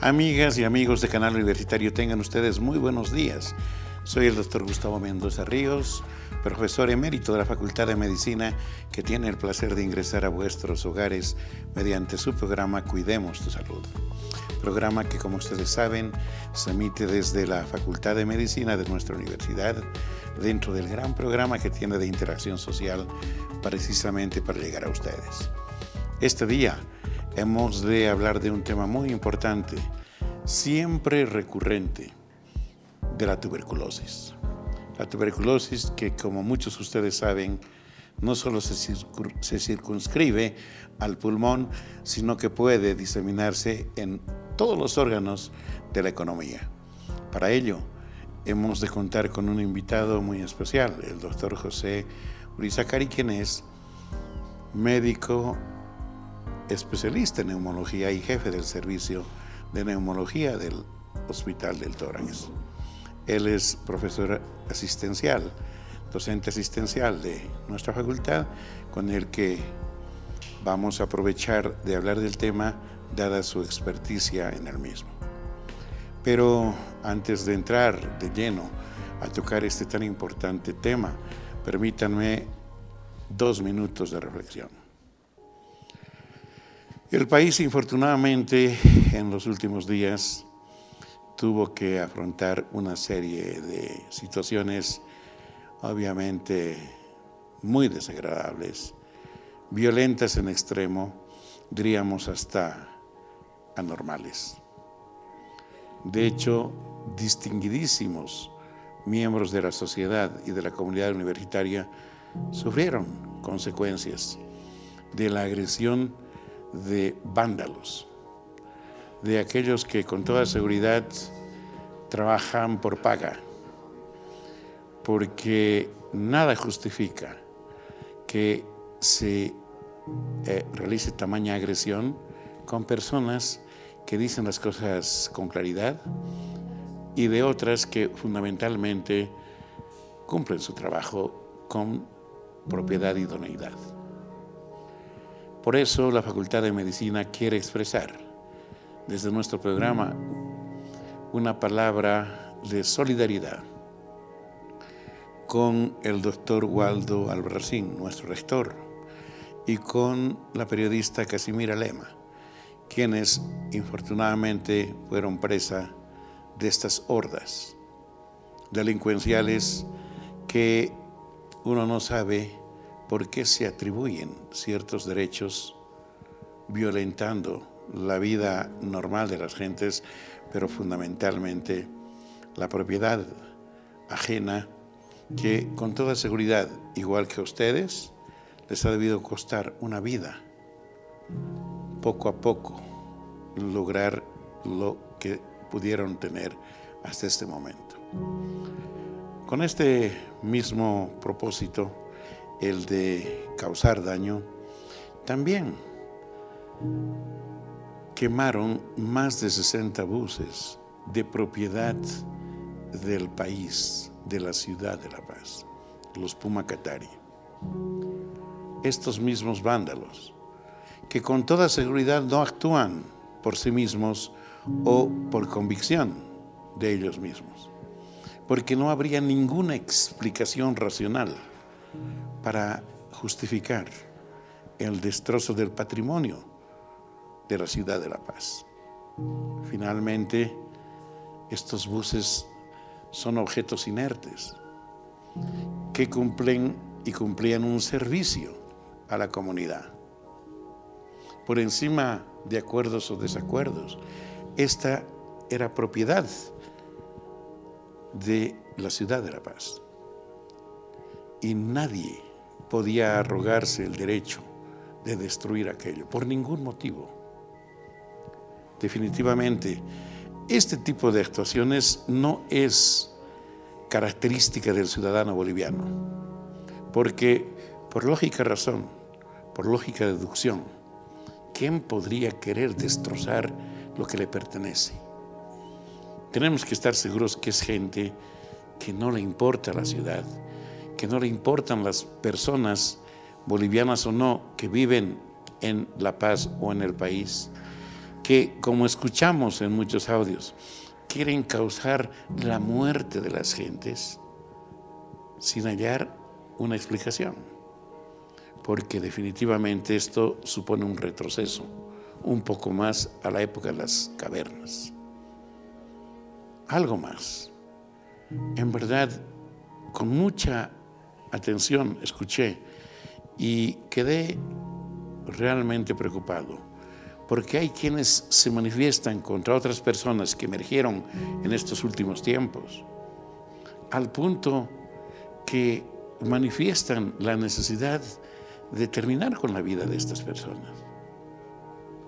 Amigas y amigos de Canal Universitario, tengan ustedes muy buenos días. Soy el doctor Gustavo Mendoza Ríos, profesor emérito de la Facultad de Medicina, que tiene el placer de ingresar a vuestros hogares mediante su programa Cuidemos tu Salud. Programa que, como ustedes saben, se emite desde la Facultad de Medicina de nuestra universidad, dentro del gran programa que tiene de interacción social precisamente para llegar a ustedes. Este día hemos de hablar de un tema muy importante, siempre recurrente, de la tuberculosis. La tuberculosis que, como muchos de ustedes saben, no solo se circunscribe al pulmón, sino que puede diseminarse en todos los órganos de la economía. Para ello, hemos de contar con un invitado muy especial, el doctor José Urizakari, quien es médico especialista en neumología y jefe del servicio de neumología del Hospital del Tórax. Él es profesor asistencial, docente asistencial de nuestra facultad, con el que vamos a aprovechar de hablar del tema, dada su experticia en el mismo. Pero antes de entrar de lleno a tocar este tan importante tema, permítanme 2 minutos de reflexión. El país, infortunadamente, en los últimos días tuvo que afrontar una serie de situaciones obviamente muy desagradables, violentas en extremo, diríamos hasta anormales. De hecho, distinguidísimos miembros de la sociedad y de la comunidad universitaria sufrieron consecuencias de la agresión de vándalos, de aquellos que con toda seguridad trabajan por paga, porque nada justifica que se realice tamaña agresión con personas que dicen las cosas con claridad y de otras que fundamentalmente cumplen su trabajo con propiedad y idoneidad. Por eso la Facultad de Medicina quiere expresar desde nuestro programa una palabra de solidaridad con el doctor Waldo Albarracín, nuestro rector, y con la periodista Casimira Lema, quienes infortunadamente fueron presa de estas hordas delincuenciales que uno no sabe por qué se atribuyen ciertos derechos violentando la vida normal de las gentes, pero fundamentalmente la propiedad ajena que con toda seguridad, igual que a ustedes, les ha debido costar una vida, poco a poco, lograr lo que pudieron tener hasta este momento. Con este mismo propósito, el de causar daño, también quemaron más de 60 buses de propiedad del país, de la ciudad de La Paz, los Puma Katari. Estos mismos vándalos, que con toda seguridad no actúan por sí mismos o por convicción de ellos mismos, porque no habría ninguna explicación racional para justificar el destrozo del patrimonio de la ciudad de La Paz. Finalmente, estos buses son objetos inertes que cumplen y cumplían un servicio a la comunidad. Por encima de acuerdos o desacuerdos, esta era propiedad de la ciudad de La Paz. Y nadie podía arrogarse el derecho de destruir aquello, por ningún motivo. Definitivamente, este tipo de actuaciones no es característica del ciudadano boliviano, porque por lógica razón, por lógica deducción, ¿quién podría querer destrozar lo que le pertenece? Tenemos que estar seguros que es gente que no le importa la ciudad, que no le importan las personas bolivianas o no que viven en La Paz o en el país, que, como escuchamos en muchos audios, quieren causar la muerte de las gentes sin hallar una explicación, porque definitivamente esto supone un retroceso, un poco más a la época de las cavernas. Algo más. En verdad, con mucha atención escuché y quedé realmente preocupado, porque hay quienes se manifiestan contra otras personas que emergieron en estos últimos tiempos, al punto que manifiestan la necesidad de terminar con la vida de estas personas.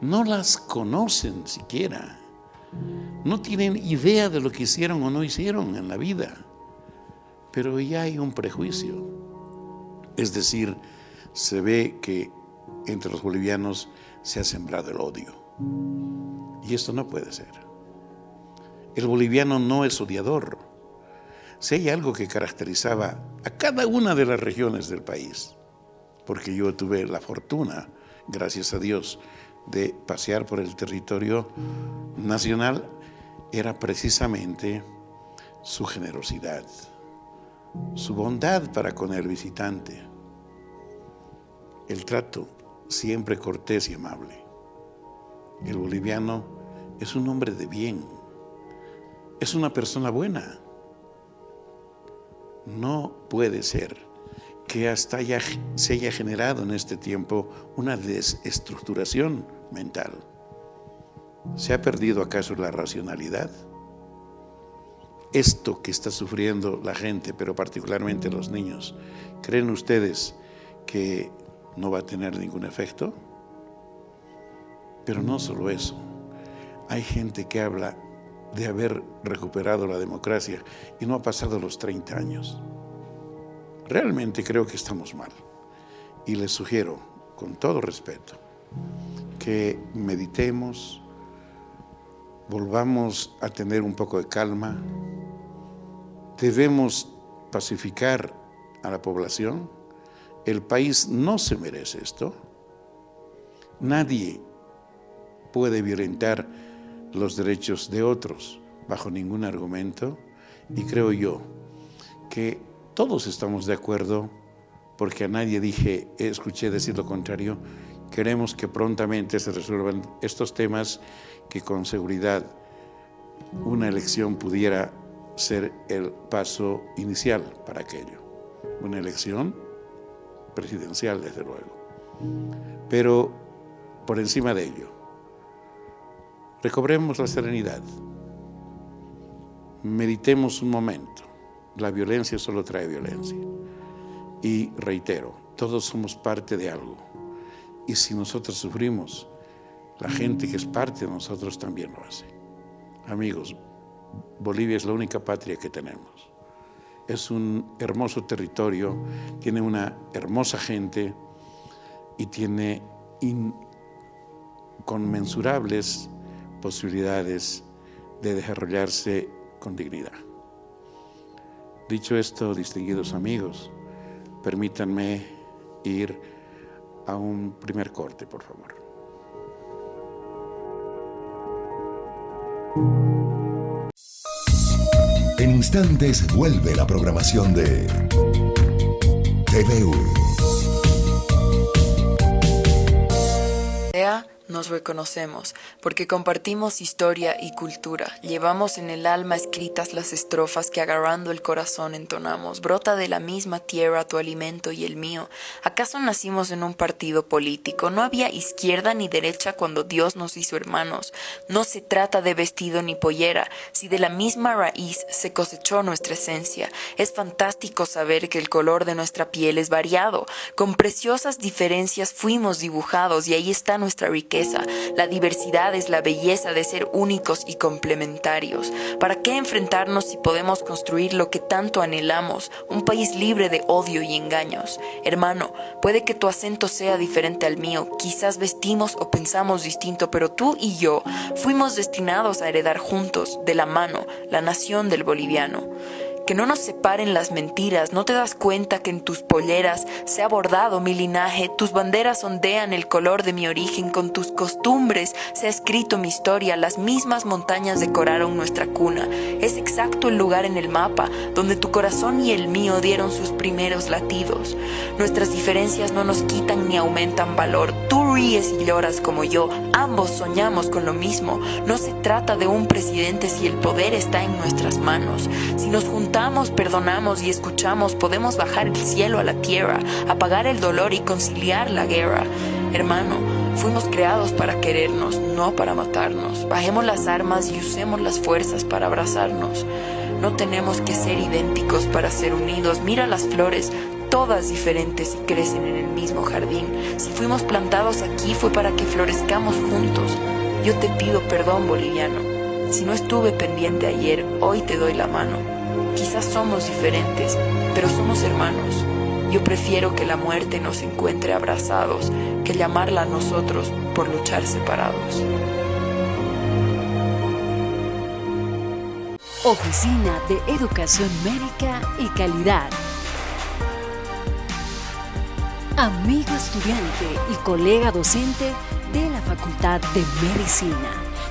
No las conocen siquiera, no tienen idea de lo que hicieron o no hicieron en la vida, pero ya hay un prejuicio. Es decir, se ve que entre los bolivianos se ha sembrado el odio. Y esto no puede ser. El boliviano no es odiador. Si hay algo que caracterizaba a cada una de las regiones del país, porque yo tuve la fortuna, gracias a Dios, de pasear por el territorio nacional, era precisamente su generosidad, su bondad para con el visitante, el trato siempre cortés y amable. El boliviano es un hombre de bien, es una persona buena. No puede ser que hasta se haya generado en este tiempo una desestructuración mental. ¿Se ha perdido acaso la racionalidad? Esto que está sufriendo la gente, pero particularmente los niños, ¿creen ustedes que no va a tener ningún efecto? Pero no solo eso. Hay gente que habla de haber recuperado la democracia y no ha pasado los 30 años. Realmente creo que estamos mal. Y les sugiero, con todo respeto, que meditemos, volvamos a tener un poco de calma. Debemos pacificar a la población. El país no se merece esto. Nadie puede violentar los derechos de otros bajo ningún argumento, y creo yo que todos estamos de acuerdo, porque a nadie escuché decir lo contrario. Queremos que prontamente se resuelvan estos temas, que con seguridad una elección pudiera ser el paso inicial para aquello. Una elección presidencial, desde luego. Pero por encima de ello, recobremos la serenidad. Meditemos un momento. La violencia solo trae violencia. Y reitero, todos somos parte de algo. Y si nosotros sufrimos, la gente que es parte de nosotros también lo hace. Amigos, Bolivia es la única patria que tenemos. Es un hermoso territorio, tiene una hermosa gente y tiene inconmensurables posibilidades de desarrollarse con dignidad. Dicho esto, distinguidos amigos, permítanme ir a un primer corte, por favor. En instantes vuelve la programación de TVU. Nos reconocemos, porque compartimos historia y cultura. Llevamos en el alma escritas las estrofas que agarrando el corazón entonamos. Brota de la misma tierra tu alimento y el mío. ¿Acaso nacimos en un partido político? No había izquierda ni derecha cuando Dios nos hizo hermanos. No se trata de vestido ni pollera, si de la misma raíz se cosechó nuestra esencia. Es fantástico saber que el color de nuestra piel es variado. Con preciosas diferencias fuimos dibujados y ahí está nuestra riqueza. La diversidad es la belleza de ser únicos y complementarios. ¿Para qué enfrentarnos si podemos construir lo que tanto anhelamos? Un país libre de odio y engaños. Hermano, puede que tu acento sea diferente al mío, quizás vestimos o pensamos distinto, pero tú y yo fuimos destinados a heredar juntos, de la mano, la nación del boliviano. Que no nos separen las mentiras. ¿No te das cuenta que en tus polleras se ha bordado mi linaje? Tus banderas ondean el color de mi origen. Con tus costumbres se ha escrito mi historia. Las mismas montañas decoraron nuestra cuna. Es exacto el lugar en el mapa donde tu corazón y el mío dieron sus primeros latidos. Nuestras diferencias no nos quitan ni aumentan valor. Tú ríes y lloras como yo. Ambos soñamos con lo mismo. No se trata de un presidente si el poder está en nuestras manos. Si nos juntamos, perdonamos y escuchamos, podemos bajar el cielo a la tierra, apagar el dolor y conciliar la guerra. Hermano, fuimos creados para querernos, no para matarnos. Bajemos las armas y usemos las fuerzas para abrazarnos. No tenemos que ser idénticos para ser unidos. Mira las flores, todas diferentes y crecen en el mismo jardín. Si fuimos plantados aquí fue para que florezcamos juntos. Yo te pido perdón, boliviano. Si no estuve pendiente ayer, hoy te doy la mano. Quizás somos diferentes, pero somos hermanos. Yo prefiero que la muerte nos encuentre abrazados que llamarla a nosotros por luchar separados. Oficina de Educación Médica y Calidad. Amigo estudiante y colega docente de la Facultad de Medicina,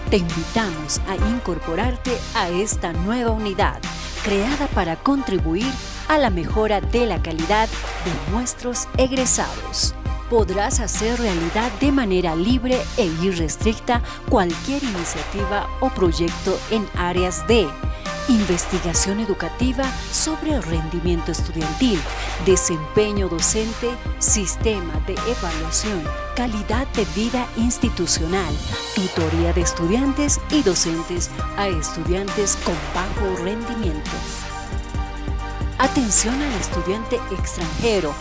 te invitamos a incorporarte a esta nueva unidad creada para contribuir a la mejora de la calidad de nuestros egresados. Podrás hacer realidad de manera libre e irrestricta cualquier iniciativa o proyecto en áreas de investigación educativa sobre rendimiento estudiantil, desempeño docente, sistema de evaluación, calidad de vida institucional, tutoría de estudiantes y docentes a estudiantes con bajo rendimiento. Atención al estudiante extranjero.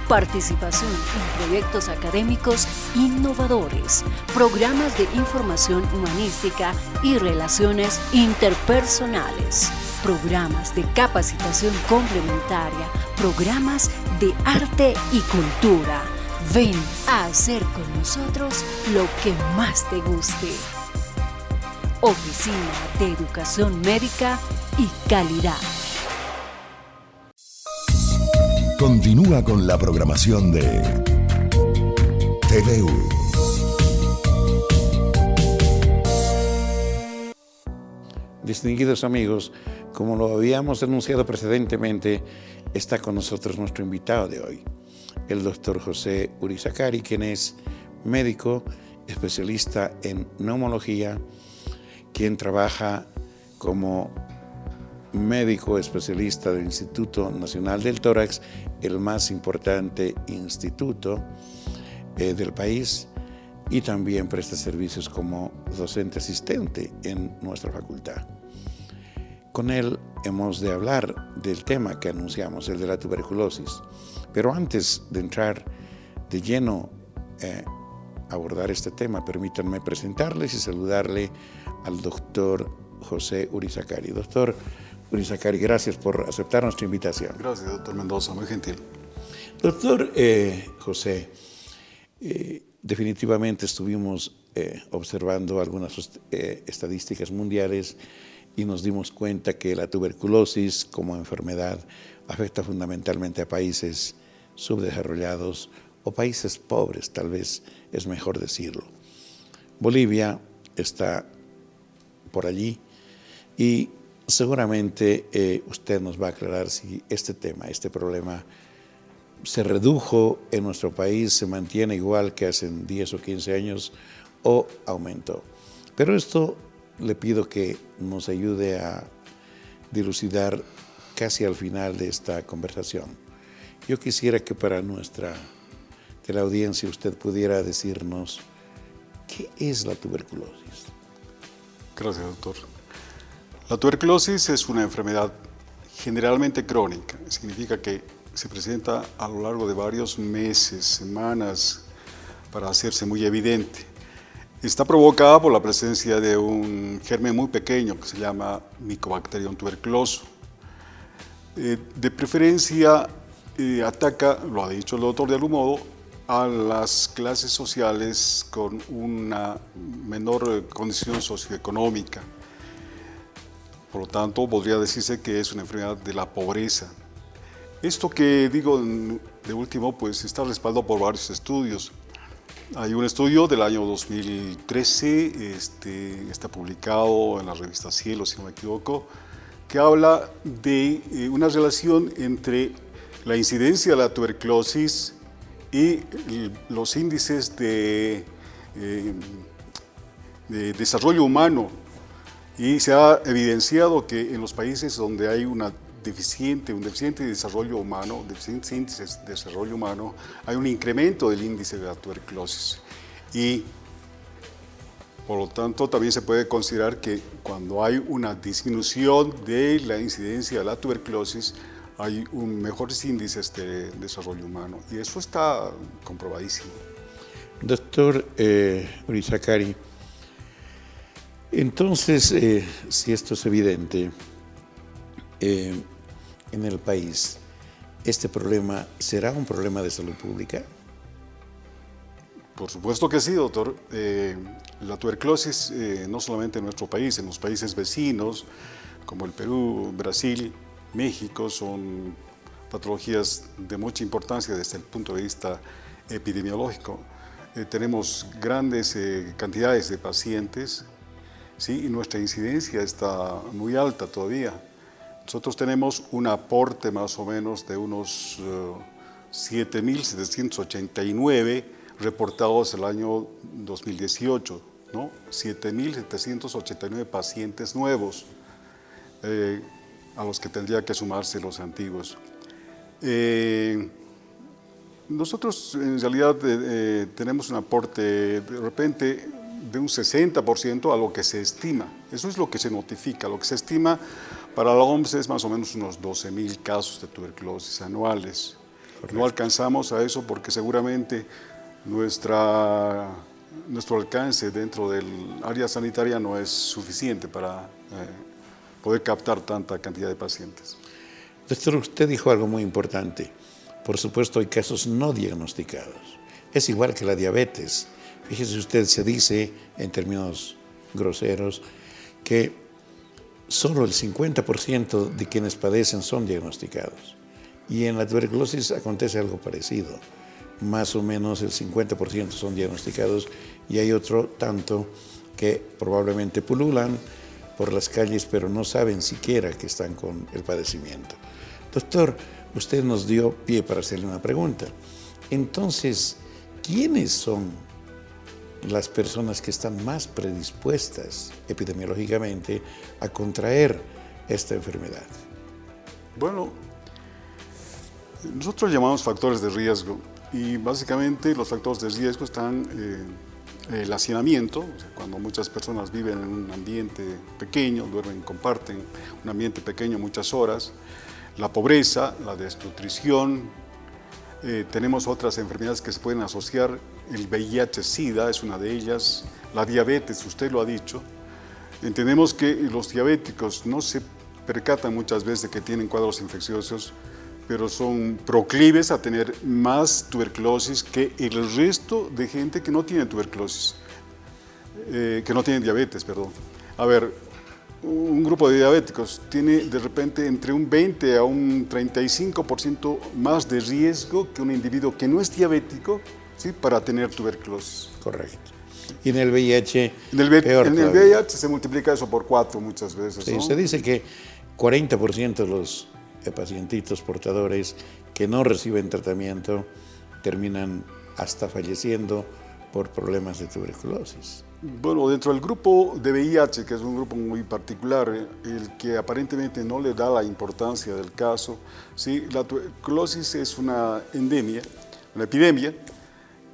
Participación en proyectos académicos innovadores, programas de información humanística y relaciones interpersonales, programas de capacitación complementaria, programas de arte y cultura. Ven a hacer con nosotros lo que más te guste. Oficina de Educación Médica y Calidad. Continúa con la programación de TVU. Distinguidos amigos, como lo habíamos anunciado precedentemente, está con nosotros nuestro invitado de hoy, el doctor José Urizakari, quien es médico, especialista en neumología, quien trabaja como médico especialista del Instituto Nacional del Tórax, el más importante instituto del país, y también presta servicios como docente asistente en nuestra facultad. Con él hemos de hablar del tema que anunciamos, el de la tuberculosis. Pero antes de entrar de lleno a abordar este tema, permítanme presentarles y saludarle al doctor José Urizakari. Doctor Urizakari, gracias por aceptar nuestra invitación. Gracias, doctor Mendoza, muy gentil. Doctor José, definitivamente estuvimos observando algunas estadísticas mundiales y nos dimos cuenta que la tuberculosis como enfermedad afecta fundamentalmente a países subdesarrollados o países pobres, tal vez es mejor decirlo. Bolivia está por allí y seguramente usted nos va a aclarar si este tema, este problema se redujo en nuestro país, se mantiene igual que hace 10 o 15 años o aumentó. Pero esto le pido que nos ayude a dilucidar casi al final de esta conversación. Yo quisiera que para la audiencia usted pudiera decirnos ¿qué es la tuberculosis? Gracias, doctor. La tuberculosis es una enfermedad generalmente crónica. Significa que se presenta a lo largo de varios meses, semanas, para hacerse muy evidente. Está provocada por la presencia de un germen muy pequeño que se llama Mycobacterium tuberculoso. De preferencia ataca, lo ha dicho el doctor de algún modo, a las clases sociales con una menor condición socioeconómica. Por lo tanto, podría decirse que es una enfermedad de la pobreza. Esto que digo de último, pues está respaldado por varios estudios. Hay un estudio del año 2013, está publicado en la revista Cielo, si no me equivoco, que habla de una relación entre la incidencia de la tuberculosis y los índices de desarrollo humano. Y se ha evidenciado que en los países donde hay un deficiente desarrollo humano, deficientes índices de desarrollo humano, hay un incremento del índice de la tuberculosis. Y por lo tanto también se puede considerar que cuando hay una disminución de la incidencia de la tuberculosis, hay mejores índices de desarrollo humano. Y eso está comprobadísimo. Doctor Urizakari, entonces, si esto es evidente, en el país, ¿este problema será un problema de salud pública? Por supuesto que sí, doctor. La tuberculosis, no solamente en nuestro país, en los países vecinos, como el Perú, Brasil, México, son patologías de mucha importancia desde el punto de vista epidemiológico. Tenemos grandes cantidades de pacientes, ¿sí? Y nuestra incidencia está muy alta todavía. Nosotros tenemos un aporte más o menos de unos 7.789 reportados el año 2018, ¿no? 7.789 pacientes nuevos, a los que tendría que sumarse los antiguos. Nosotros en realidad tenemos un aporte de repente de un 60% a lo que se estima. Eso es lo que se notifica. Lo que se estima para la OMS es más o menos unos 12.000 casos de tuberculosis anuales. Correcto. No alcanzamos a eso porque seguramente nuestro alcance dentro del área sanitaria no es suficiente para poder captar tanta cantidad de pacientes. Doctor, usted dijo algo muy importante. Por supuesto, hay casos no diagnosticados. Es igual que la diabetes. Fíjese usted, se dice, en términos groseros, que solo el 50% de quienes padecen son diagnosticados. Y en la tuberculosis acontece algo parecido. Más o menos el 50% son diagnosticados y hay otro tanto que probablemente pululan por las calles, pero no saben siquiera que están con el padecimiento. Doctor, usted nos dio pie para hacerle una pregunta. Entonces, ¿quiénes son las personas que están más predispuestas epidemiológicamente a contraer esta enfermedad? Bueno, nosotros llamamos factores de riesgo y básicamente los factores de riesgo están el hacinamiento, o sea, cuando muchas personas viven en un ambiente pequeño, duermen, comparten un ambiente pequeño muchas horas, la pobreza, la desnutrición, tenemos otras enfermedades que se pueden asociar. El VIH-Sida es una de ellas, la diabetes, usted lo ha dicho. Entendemos que los diabéticos no se percatan muchas veces de que tienen cuadros infecciosos, pero son proclives a tener más tuberculosis que el resto de gente que no tiene tuberculosis, que no tiene diabetes, perdón. A ver, un grupo de diabéticos tiene de repente entre un 20 a un 35% más de riesgo que un individuo que no es diabético, ¿sí?, para tener tuberculosis. Correcto. Y en el VIH, peor en el VIH se multiplica eso por 4 muchas veces, sí, ¿no? Se dice que 40% de los pacientitos portadores que no reciben tratamiento terminan hasta falleciendo por problemas de tuberculosis. Bueno, dentro del grupo de VIH, que es un grupo muy particular, el que aparentemente no le da la importancia del caso, ¿sí? La tuberculosis es una endemia, una epidemia,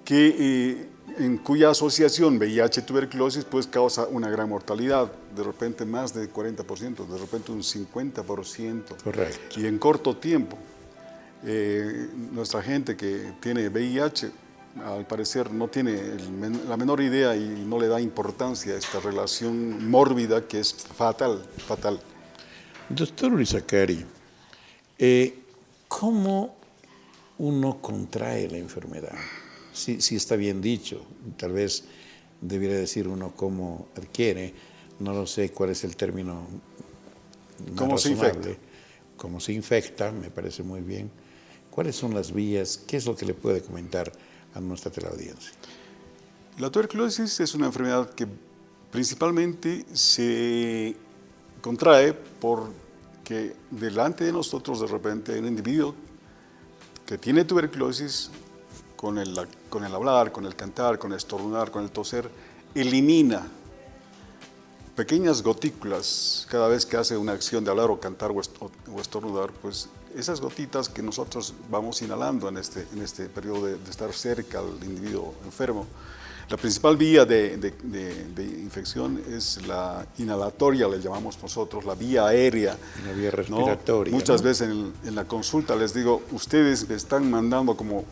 en cuya asociación VIH-tuberculosis pues causa una gran mortalidad, de repente más de 40%, de repente un 50%. Correcto. Y en corto tiempo. Nuestra gente que tiene VIH, al parecer no tiene la menor idea y no le da importancia a esta relación mórbida que es fatal, fatal. Doctor Urizakari, ¿cómo uno contrae la enfermedad? Sí está bien dicho, tal vez debiera decir uno cómo adquiere, no lo sé cuál es el término ¿Cómo se infecta? Cómo se infecta, me parece muy bien. ¿Cuáles son las vías? ¿Qué es lo que le puede comentar a nuestra teleaudiencia? La tuberculosis es una enfermedad que principalmente se contrae porque delante de nosotros de repente hay un individuo que tiene tuberculosis, con el hablar, con el cantar, con el estornudar, con el toser, elimina pequeñas gotículas cada vez que hace una acción de hablar o cantar o estornudar, pues esas gotitas que nosotros vamos inhalando en este periodo de estar cerca al individuo enfermo. La principal vía de infección es la inhalatoria, le llamamos nosotros, la vía aérea. La vía respiratoria. ¿No? Muchas veces en la consulta les digo, ustedes me están mandando como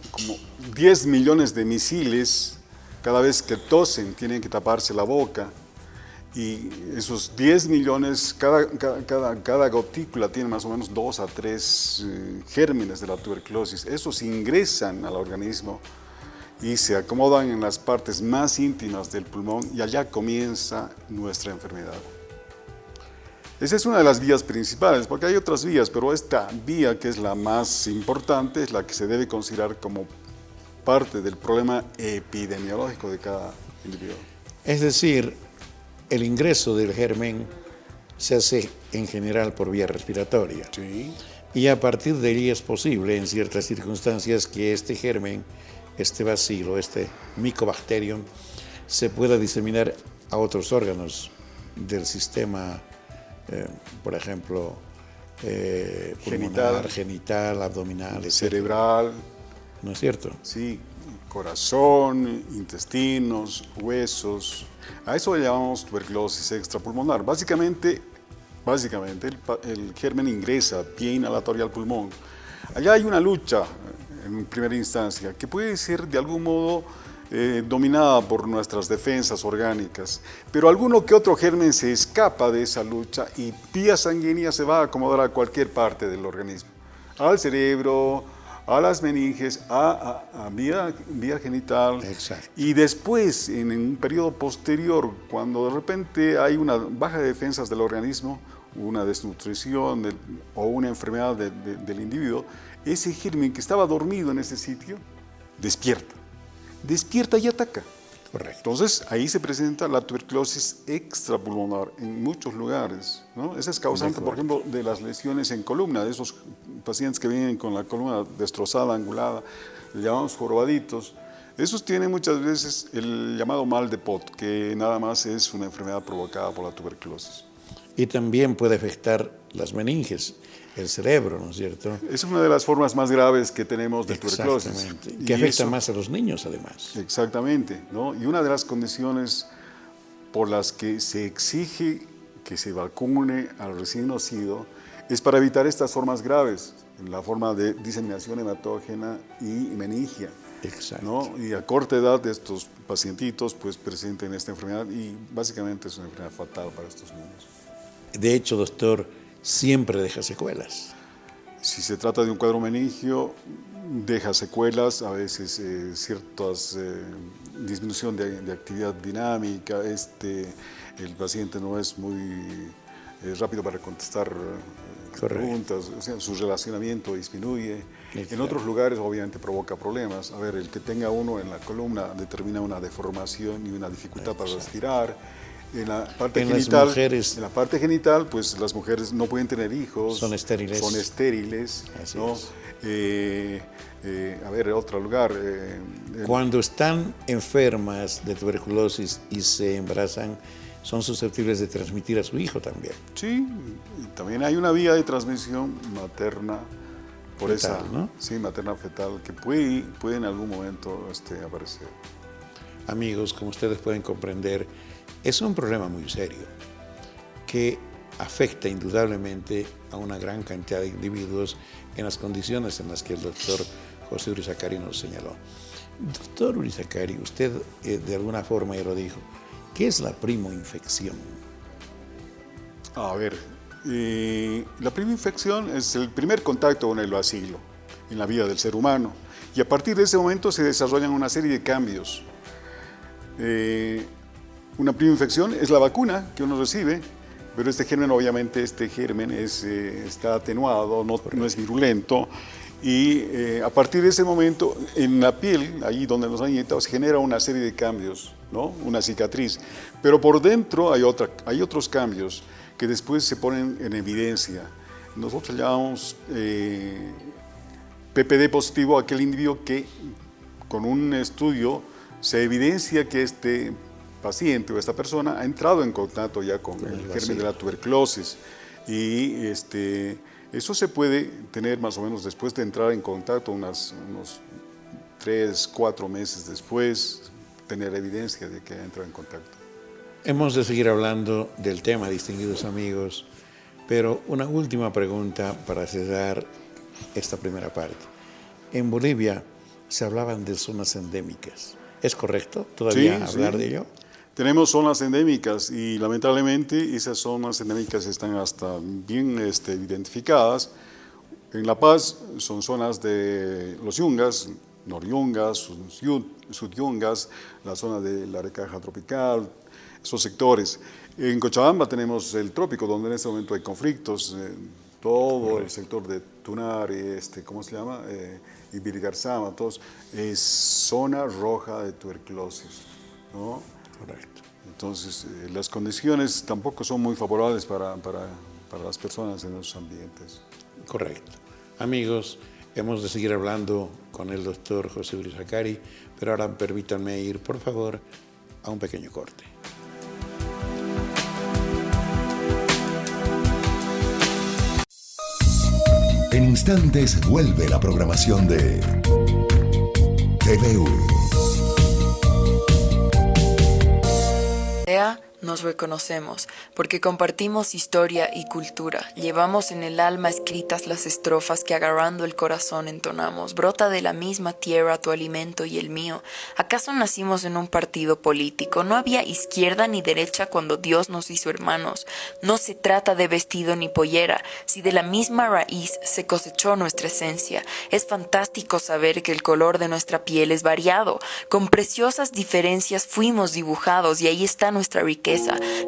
10 millones de misiles, cada vez que tosen tienen que taparse la boca. Y esos 10 millones, cada gotícula tiene más o menos 2 a 3 gérmenes de la tuberculosis. Esos ingresan al organismo y se acomodan en las partes más íntimas del pulmón y allá comienza nuestra enfermedad. Esa es una de las vías principales, porque hay otras vías, pero esta vía, que es la más importante, es la que se debe considerar como parte del problema epidemiológico de cada individuo. Es decir, el ingreso del germen se hace en general por vía respiratoria. Sí. Y a partir de allí es posible, en ciertas circunstancias, que este germen, este bacilo, este Mycobacterium, se pueda diseminar a otros órganos del sistema, por ejemplo, pulmonar, genital, abdominal, etc. Cerebral. ¿No es cierto? Sí, corazón, intestinos, huesos. A eso le llamamos tuberculosis extrapulmonar. Básicamente el germen ingresa vía inhalatoria al pulmón. Allá hay una lucha en primera instancia que puede ser de algún modo dominada por nuestras defensas orgánicas, pero alguno que otro germen se escapa de esa lucha y vía sanguínea se va a acomodar a cualquier parte del organismo, al cerebro, a las meninges, a vía genital. Exacto. Y después, en un periodo posterior, cuando de repente hay una baja de defensas del organismo, una desnutrición o una enfermedad del individuo, ese germen que estaba dormido en ese sitio despierta y ataca. Correcto. Entonces, ahí se presenta la tuberculosis extrapulmonar en muchos lugares, ¿no? Esa es causante, por ejemplo, de las lesiones en columna, de esos pacientes que vienen con la columna destrozada, angulada, le llamamos jorobaditos. Esos tienen muchas veces el llamado mal de Pot, que nada más es una enfermedad provocada por la tuberculosis. Y también puede afectar las meninges, el cerebro, ¿no es cierto? Es una de las formas más graves que tenemos de tuberculosis. Exactamente. Que afecta más a los niños, además. Exactamente, ¿no? Y una de las condiciones por las que se exige que se vacune al recién nacido es para evitar estas formas graves, en la forma de diseminación hematógena y meningia. Exacto. ¿No? Y a corta edad estos pacientitos pues presenten esta enfermedad y básicamente es una enfermedad fatal para estos niños. De hecho, doctor, siempre deja secuelas. Si se trata de un cuadro meningio, deja secuelas, a veces ciertas disminución de actividad dinámica, el paciente no es muy rápido para contestar preguntas, o sea, su relacionamiento disminuye. Exacto. En otros lugares obviamente provoca problemas. A ver, el que tenga uno en la columna determina una deformación y una dificultad para respirar. En la parte genital, pues las mujeres no pueden tener hijos. Son estériles. Así ¿no? A ver, otro lugar. Cuando están enfermas de tuberculosis y se embarazan, son susceptibles de transmitir a su hijo también. Sí, también hay una vía de transmisión materna, por fetal, esa, ¿no? Sí, materna fetal, que puede en algún momento aparecer. Amigos, como ustedes pueden comprender, es un problema muy serio que afecta indudablemente a una gran cantidad de individuos en las condiciones en las que el doctor José Urizakari nos señaló. Doctor Urizakari, usted de alguna forma ya lo dijo, ¿qué es la primoinfección? A ver, la primoinfección es el primer contacto con el bacilo en la vida del ser humano y a partir de ese momento se desarrollan una serie de cambios. Una primoinfección es la vacuna que uno recibe Pero este germen, obviamente, está atenuado, no es virulento. Y a partir de ese momento, en la piel, ahí donde nos han inyectado, se genera una serie de cambios, ¿no? Una cicatriz. Pero por dentro hay otros cambios que después se ponen en evidencia. Nosotros llamamos PPD positivo a aquel individuo que con un estudio se evidencia que este paciente o esta persona ha entrado en contacto ya con el germen de la tuberculosis. Y eso se puede tener más o menos después de entrar en contacto, unos 3, 4 meses después, tener evidencia de que ha entrado en contacto. Hemos de seguir hablando del tema, distinguidos amigos, pero una última pregunta para cerrar esta primera parte. En Bolivia se hablaban de zonas endémicas. ¿Es correcto todavía hablar de ello? Tenemos zonas endémicas y lamentablemente esas zonas endémicas están hasta bien identificadas. En La Paz son zonas de los yungas, noryungas, sudyungas, la zona de la recaja tropical, esos sectores. En Cochabamba tenemos el trópico, donde en este momento hay conflictos, todo el sector de Tunar, ¿cómo se llama? Ibirigarzama, todos, es zona roja de tuberculosis, ¿no? Correcto. Entonces, las condiciones tampoco son muy favorables para las personas en esos ambientes. Correcto. Amigos, hemos de seguir hablando con el doctor José Urizakari, pero ahora permítanme ir, por favor, a un pequeño corte. En instantes vuelve la programación de TVU. Nos reconocemos, porque compartimos historia y cultura. Llevamos en el alma escritas las estrofas que agarrando el corazón entonamos. Brota de la misma tierra tu alimento y el mío. ¿Acaso nacimos en un partido político? No había izquierda ni derecha cuando Dios nos hizo hermanos. No se trata de vestido ni pollera, si de la misma raíz se cosechó nuestra esencia. Es fantástico saber que el color de nuestra piel es variado. Con preciosas diferencias fuimos dibujados y ahí está nuestra riqueza.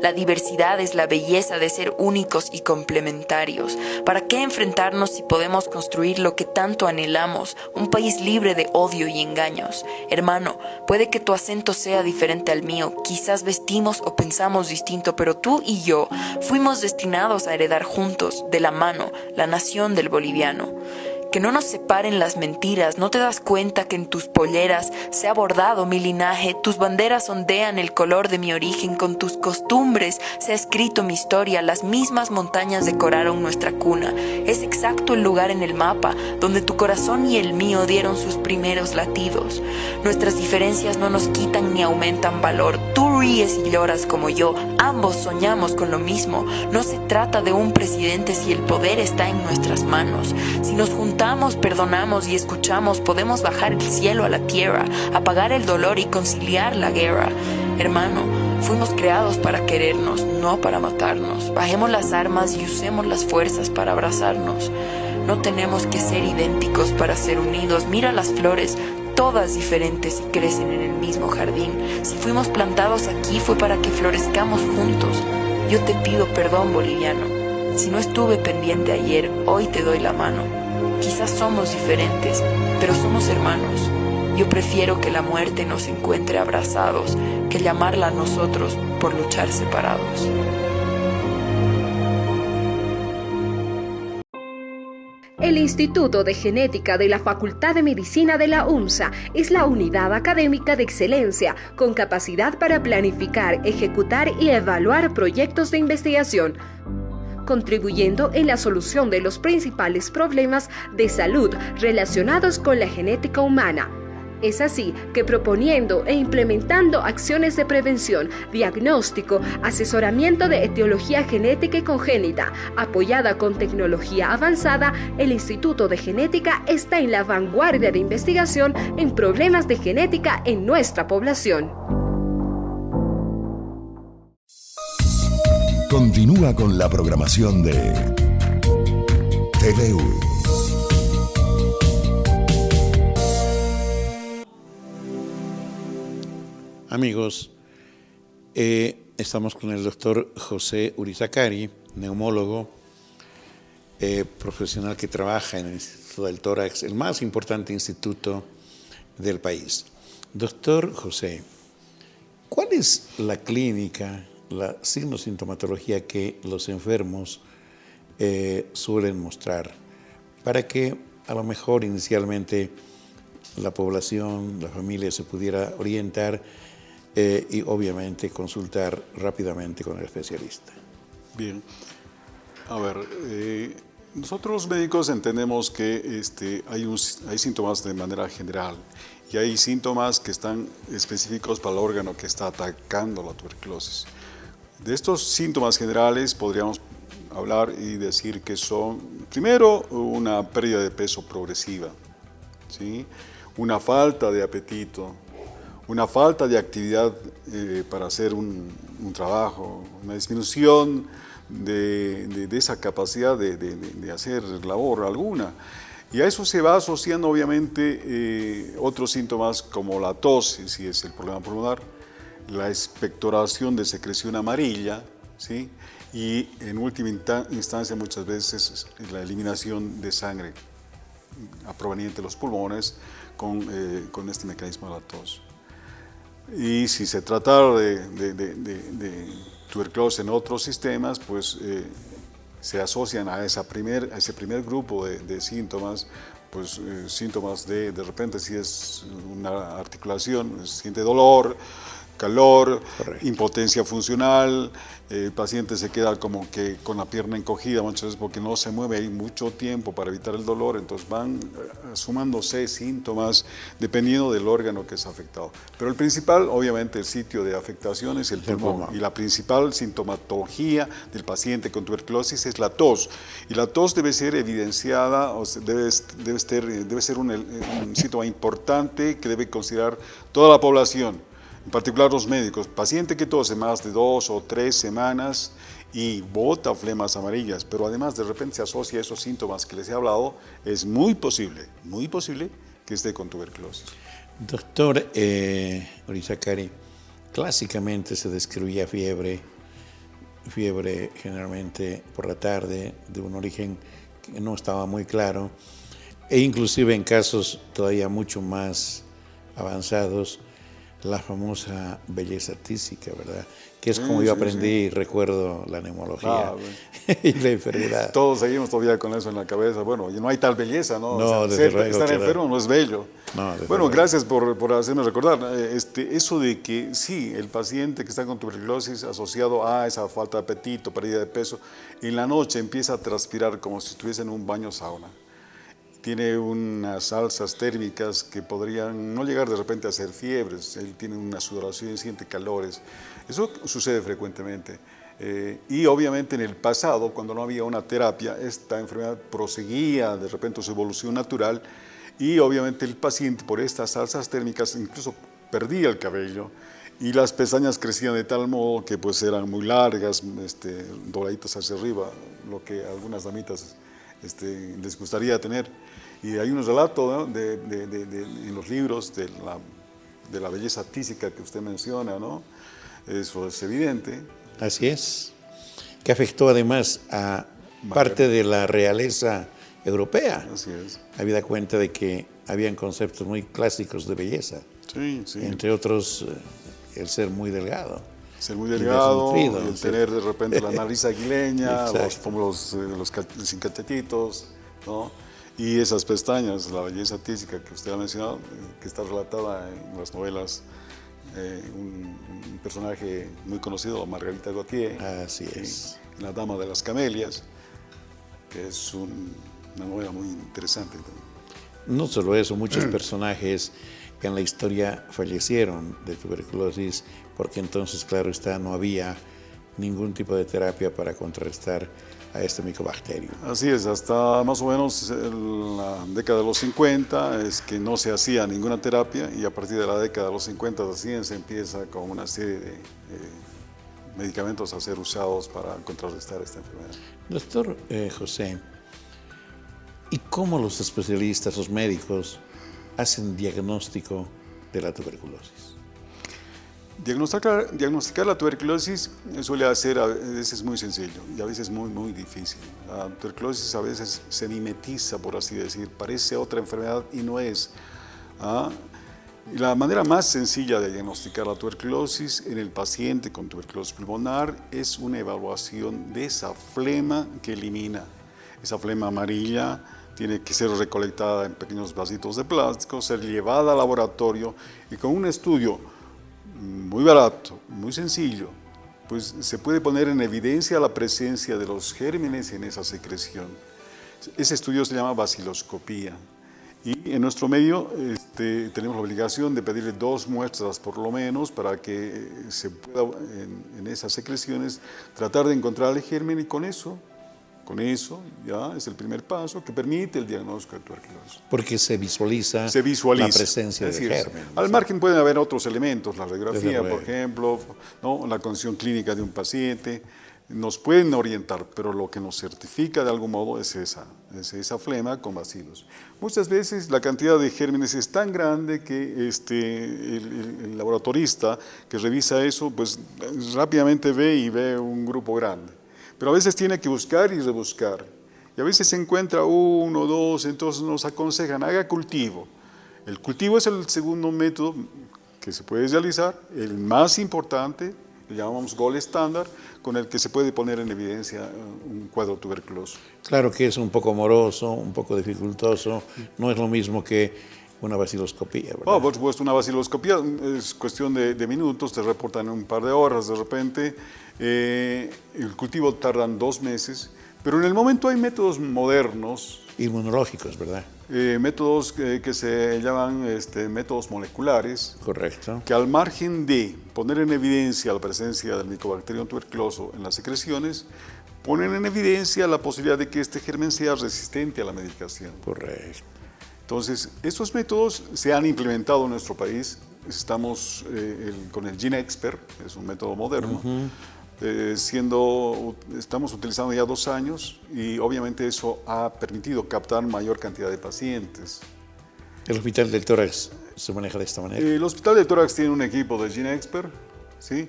La diversidad es la belleza de ser únicos y complementarios. ¿Para qué enfrentarnos si podemos construir lo que tanto anhelamos? Un país libre de odio y engaños. Hermano, puede que tu acento sea diferente al mío, quizás vestimos o pensamos distinto, pero tú y yo fuimos destinados a heredar juntos, de la mano, la nación del boliviano. Que no nos separen las mentiras, ¿no te das cuenta que en tus polleras se ha bordado mi linaje? Tus banderas ondean el color de mi origen, con tus costumbres se ha escrito mi historia, las mismas montañas decoraron nuestra cuna. Es exacto el lugar en el mapa donde tu corazón y el mío dieron sus primeros latidos. Nuestras diferencias no nos quitan ni aumentan valor. Tú ríes y lloras como yo, ambos soñamos con lo mismo. No se trata de un presidente si el poder está en nuestras manos. Si nos juntamos, perdonamos y escuchamos, podemos bajar el cielo a la tierra, apagar el dolor y conciliar la guerra. Hermano, fuimos creados para querernos, no para matarnos. Bajemos las armas y usemos las fuerzas para abrazarnos. No tenemos que ser idénticos para ser unidos. Mira las flores, todas diferentes y crecen en el mismo jardín. Si fuimos plantados aquí fue para que florezcamos juntos. Yo te pido perdón, boliviano. Si no estuve pendiente ayer, hoy te doy la mano. Quizás somos diferentes, pero somos hermanos. Yo prefiero que la muerte nos encuentre abrazados que llamarla a nosotros por luchar separados. El Instituto de Genética de la Facultad de Medicina de la UNSA es la unidad académica de excelencia con capacidad para planificar, ejecutar y evaluar proyectos de investigación, contribuyendo en la solución de los principales problemas de salud relacionados con la genética humana. Es así que proponiendo e implementando acciones de prevención, diagnóstico, asesoramiento de etiología genética y congénita, apoyada con tecnología avanzada, el Instituto de Genética está en la vanguardia de investigación en problemas de genética en nuestra población. Continúa con la programación de TVU. Amigos, Estamos con el doctor José Urizakari, neumólogo, profesional que trabaja en el Instituto del Tórax, el más importante instituto del país. Doctor José, ¿cuál es la clínica, la signo-sintomatología que los enfermos suelen mostrar para que a lo mejor inicialmente la población, la familia se pudiera orientar y obviamente consultar rápidamente con el especialista? Bien, a ver, nosotros los médicos entendemos que hay síntomas de manera general y hay síntomas que están específicos para el órgano que está atacando la tuberculosis. De estos síntomas generales podríamos hablar y decir que son, primero, una pérdida de peso progresiva, ¿sí? Una falta de apetito, una falta de actividad para hacer un trabajo, una disminución de esa capacidad de hacer labor alguna. Y a eso se va asociando obviamente otros síntomas como la tos, si es el problema pulmonar, la expectoración de secreción amarilla, ¿sí? Y en última instancia muchas veces la eliminación de sangre proveniente de los pulmones con este mecanismo de la tos. Y si se tratara de tuberculosis en otros sistemas, pues se asocian a ese primer grupo de síntomas, pues síntomas de repente si es una articulación, siente dolor, calor, correcto, impotencia funcional, el paciente se queda como que con la pierna encogida muchas veces porque no se mueve ahí mucho tiempo para evitar el dolor, entonces van sumándose síntomas dependiendo del órgano que es afectado. Pero el principal, obviamente, el sitio de afectación es el pulmón, y la principal sintomatología del paciente con tuberculosis es la tos, y la tos debe ser evidenciada, o sea, debe ser un síntoma importante que debe considerar toda la población, en particular los médicos. Paciente que tose más de 2 o 3 semanas y bota flemas amarillas, pero además de repente se asocia a esos síntomas que les he hablado, es muy posible que esté con tuberculosis. Doctor Urizakari, clásicamente se describía fiebre generalmente por la tarde, de un origen que no estaba muy claro, e inclusive en casos todavía mucho más avanzados, la famosa belleza tísica, ¿verdad? Que es como yo aprendí y recuerdo la neumología y la enfermedad. Todos seguimos todavía con eso en la cabeza. Bueno, no hay tal belleza, ¿no? No, o sea, estar claro, enfermo no es bello. No, bueno, gracias por hacerme recordar. Eso de que sí, el paciente que está con tuberculosis asociado a esa falta de apetito, pérdida de peso, en la noche empieza a transpirar como si estuviese en un baño sauna. Tiene unas alzas térmicas que podrían no llegar de repente a ser fiebres, él tiene una sudoración y siente calores. Eso sucede frecuentemente. Y obviamente en el pasado, cuando no había una terapia, esta enfermedad proseguía de repente su evolución natural y obviamente el paciente por estas alzas térmicas incluso perdía el cabello y las pestañas crecían de tal modo que pues eran muy largas, doraditas hacia arriba, lo que a algunas damitas les gustaría tener. Y hay un relato, ¿no? en los libros de la belleza tísica que usted menciona, ¿no? Eso es evidente. Así es, que afectó además a parte de la realeza europea. Así es. Habida cuenta de que habían conceptos muy clásicos de belleza, sí, sí. Entre otros el ser muy delgado. Ser muy delgado, el ¿sí? tener de repente la nariz aguileña, los sin cachetitos, ¿no? Y esas pestañas, la belleza tísica que usted ha mencionado, que está relatada en las novelas, un personaje muy conocido, Margarita Gautier. Así es. La Dama de las Camelias, que es una novela muy interesante también. No solo eso, muchos personajes que en la historia fallecieron de tuberculosis, porque entonces, claro está, no había ningún tipo de terapia para contrarrestar a este micobacterio. Así es, hasta más o menos la década de los 50 es que no se hacía ninguna terapia y a partir de la década de los 50 recién se empieza con una serie de medicamentos a ser usados para contrarrestar esta enfermedad. Doctor José, ¿y cómo los especialistas, los médicos, hacen diagnóstico de la tuberculosis? Diagnosticar la tuberculosis suele ser a veces muy sencillo y a veces muy difícil. La tuberculosis a veces se mimetiza, por así decir, parece otra enfermedad y no es. Y la manera más sencilla de diagnosticar la tuberculosis en el paciente con tuberculosis pulmonar es una evaluación de esa flema que elimina. Esa flema amarilla tiene que ser recolectada en pequeños vasitos de plástico, ser llevada al laboratorio y con un estudio muy barato, muy sencillo, pues se puede poner en evidencia la presencia de los gérmenes en esa secreción. Ese estudio se llama baciloscopía. Y en nuestro medio tenemos la obligación de pedirle 2 muestras por lo menos para que se pueda en esas secreciones tratar de encontrar el germen y con eso ya es el primer paso que permite el diagnóstico de tuberculosis. Porque se visualiza la presencia del germen. Al margen pueden haber otros elementos, la radiografía, por ejemplo, ¿no? La condición clínica de un paciente, nos pueden orientar, pero lo que nos certifica de algún modo es esa flema con bacilos. Muchas veces la cantidad de gérmenes es tan grande que el laboratorista que revisa eso, pues rápidamente ve un grupo grande. Pero a veces tiene que buscar y rebuscar. Y a veces se encuentra 1, 2, entonces nos aconsejan, haga cultivo. El cultivo es el segundo método que se puede realizar, el más importante, le llamamos gold estándar, con el que se puede poner en evidencia un cuadro tuberculoso. Claro que es un poco moroso, un poco dificultoso, no es lo mismo que una baciloscopía, ¿verdad? Por supuesto, una baciloscopía es cuestión de minutos, te reportan en un par de horas de repente. El cultivo tardan 2 meses, pero en el momento hay métodos modernos. Inmunológicos, ¿verdad? Métodos que se llaman métodos moleculares. Correcto. Que al margen de poner en evidencia la presencia del Mycobacterium tuberculoso en las secreciones, ponen en evidencia la posibilidad de que este germen sea resistente a la medicación. Correcto. Entonces, estos métodos se han implementado en nuestro país. Estamos con el GeneXpert, es un método moderno. Estamos utilizando ya 2 años y obviamente eso ha permitido captar mayor cantidad de pacientes. ¿El Hospital del Tórax se maneja de esta manera? El Hospital del Tórax tiene un equipo de GeneXpert, ¿sí?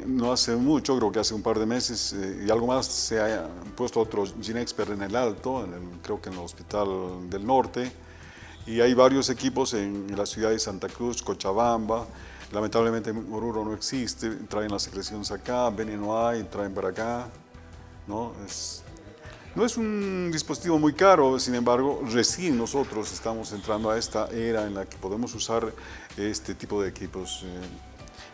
No hace mucho, creo que hace un par de meses y algo más, se ha puesto otro GeneXpert en el Alto, creo que en el Hospital del Norte, y hay varios equipos en la ciudad de Santa Cruz, Cochabamba. Lamentablemente Oruro no existe, traen las secreciones acá, Beni no hay, traen para acá, ¿no? No es un dispositivo muy caro, sin embargo, recién nosotros estamos entrando a esta era en la que podemos usar este tipo de equipos.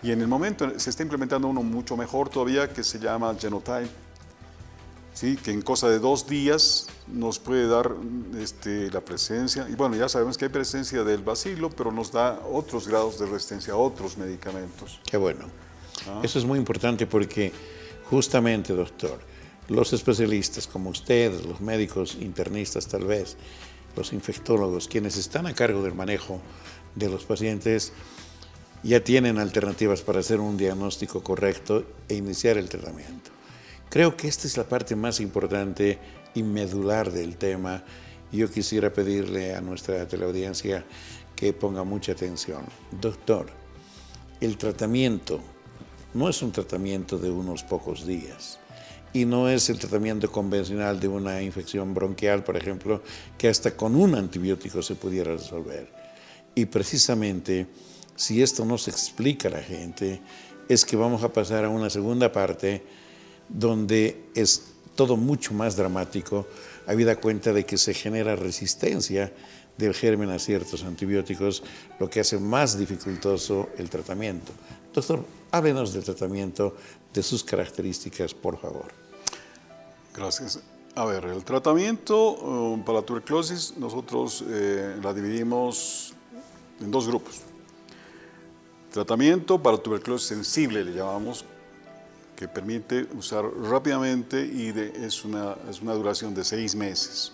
Y en el momento se está implementando uno mucho mejor todavía que se llama Genotype, ¿sí? Que en cosa de 2 días nos puede dar la presencia, y bueno, ya sabemos que hay presencia del bacilo, pero nos da otros grados de resistencia a otros medicamentos. Qué bueno. Eso es muy importante porque justamente, doctor, los especialistas como ustedes, los médicos internistas tal vez, los infectólogos, quienes están a cargo del manejo de los pacientes, ya tienen alternativas para hacer un diagnóstico correcto e iniciar el tratamiento. Creo que esta es la parte más importante y medular del tema. Yo quisiera pedirle a nuestra teleaudiencia que ponga mucha atención. Doctor, el tratamiento no es un tratamiento de unos pocos días y no es el tratamiento convencional de una infección bronquial, por ejemplo, que hasta con un antibiótico se pudiera resolver. Y precisamente, si esto no se explica a la gente, es que vamos a pasar a una segunda parte donde es todo mucho más dramático, habida cuenta de que se genera resistencia del germen a ciertos antibióticos, lo que hace más dificultoso el tratamiento. Doctor, háblenos del tratamiento, de sus características, por favor. Gracias. A ver, el tratamiento para la tuberculosis nosotros la dividimos en 2 grupos. Tratamiento para tuberculosis sensible le llamamos, que permite usar rápidamente y es una duración de 6 meses.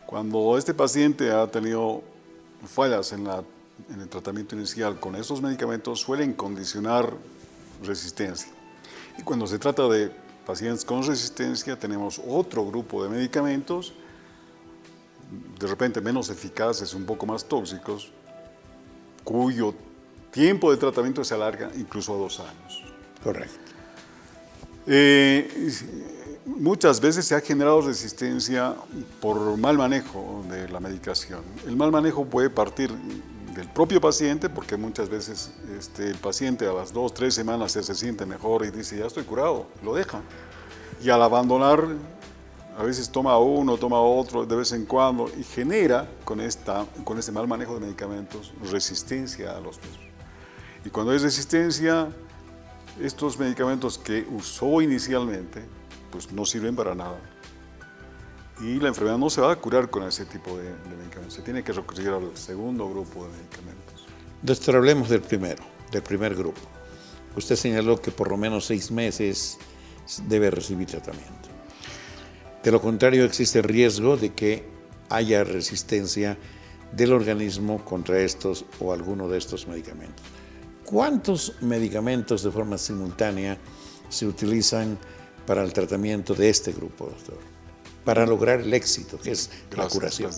Cuando este paciente ha tenido fallas en el tratamiento inicial con estos medicamentos, suelen condicionar resistencia. Y cuando se trata de pacientes con resistencia, tenemos otro grupo de medicamentos, de repente menos eficaces, un poco más tóxicos, cuyo tiempo de tratamiento se alarga incluso a 2 años. Correcto. Muchas veces se ha generado resistencia por mal manejo de la medicación. El mal manejo puede partir del propio paciente, porque muchas veces el paciente a las 2 o 3 semanas se siente mejor y dice, ya estoy curado, lo deja. Y al abandonar, a veces toma uno, toma otro de vez en cuando y genera con ese mal manejo de medicamentos resistencia a los mismos. Y cuando hay resistencia, estos medicamentos que usó inicialmente, pues no sirven para nada. Y la enfermedad no se va a curar con ese tipo de medicamentos. Se tiene que recurrir al segundo grupo de medicamentos. Doctor, hablemos del primer grupo. Usted señaló que por lo menos 6 meses debe recibir tratamiento. De lo contrario, existe el riesgo de que haya resistencia del organismo contra estos o alguno de estos medicamentos. ¿Cuántos medicamentos de forma simultánea se utilizan para el tratamiento de este grupo, doctor? Para lograr el éxito, que es la curación.